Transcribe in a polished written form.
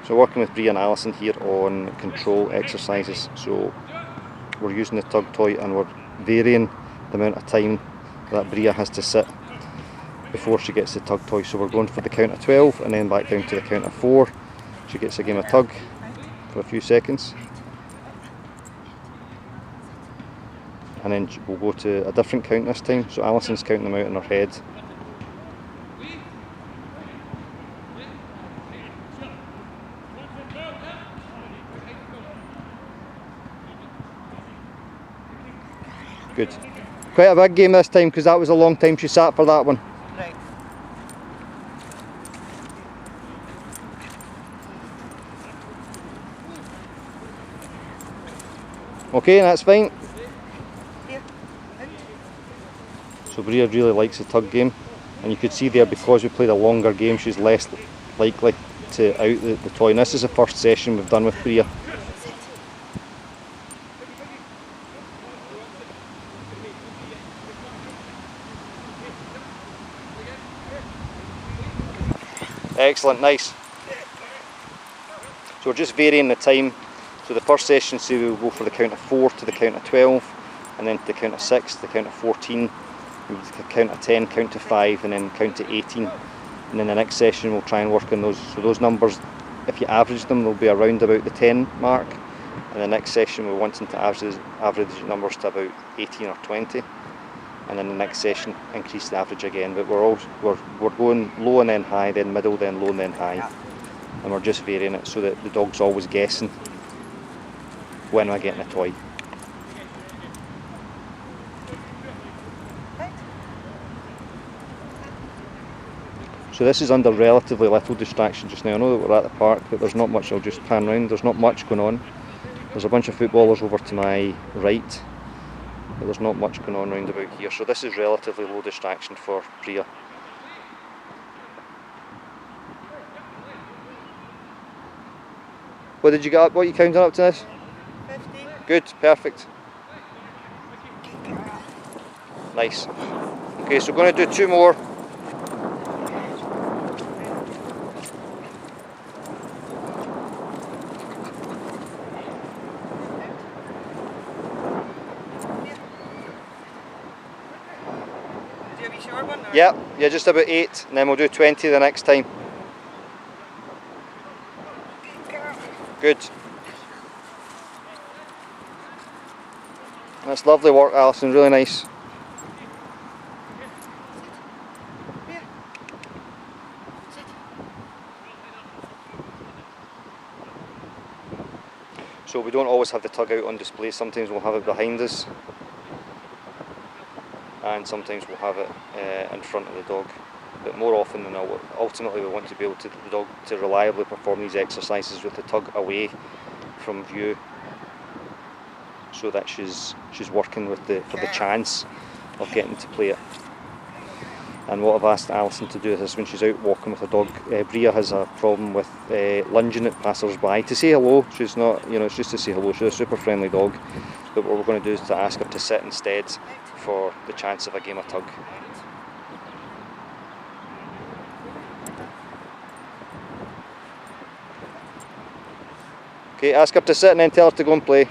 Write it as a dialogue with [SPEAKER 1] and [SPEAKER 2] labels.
[SPEAKER 1] So working with Bria and Alison here on control exercises. So we're using the tug toy and we're varying the amount of time that Bria has to sit before she gets the tug toy. So we're going for the count of 12 and then back down to the count of 4. She gets a game of tug for a few seconds. And then we'll go to a different count this time. So Alison's counting them out in her head. Good. Quite a big game this time because that was a long time she sat for that one.
[SPEAKER 2] Right.
[SPEAKER 1] Okay, that's fine.
[SPEAKER 2] Here.
[SPEAKER 1] So Bria really likes the tug game, and you could see there because we played a longer game she's less likely to out the toy. And this is the first session we've done with Bria. Excellent, nice. So we're just varying the time. So the first session, say we'll go for the count of 4 to the count of 12, and then to the count of 6 to the count of 14, the count of 10, count to 5, and then count to 18. And then the next session we'll try and work on those. So those numbers, if you average them, they'll be around about the 10 mark. And the next session we're wanting to average numbers to about 18 or 20. And then the next session increase the average again, but we're going low and then high, then middle, then low and then high, and we're just varying it so that the dog's always guessing when we're getting a toy. So this is under relatively little distraction just now. I know that we're at the park, but there's not much. I'll just pan round. There's not much going on. There's a bunch of footballers over to my right, but there's not much going on round about here, so this is relatively low distraction for Bria. What did you get up? What are you counting up to this?
[SPEAKER 2] 50.
[SPEAKER 1] Good, perfect. Nice. Okay, so we're going to do 2 more.
[SPEAKER 2] Short one, or?
[SPEAKER 1] Yeah, just about 8, and then we'll do 20 the next time. Good. That's lovely work, Alison, really nice. So we don't always have the tug out on display, sometimes we'll have it behind us. And sometimes we'll have it in front of the dog, but more often than not, ultimately we want to be able to the dog to reliably perform these exercises with the tug away from view, so that she's working with for the chance of getting to play it. And what I've asked Alison to do is when she's out walking with a dog, Bria has a problem with lunging at passers-by to say hello. She's not, it's just to say hello. She's a super friendly dog, but what we're going to do is to ask her to sit instead for the chance of a game of tug. Okay, ask her to sit and then tell her to go and play.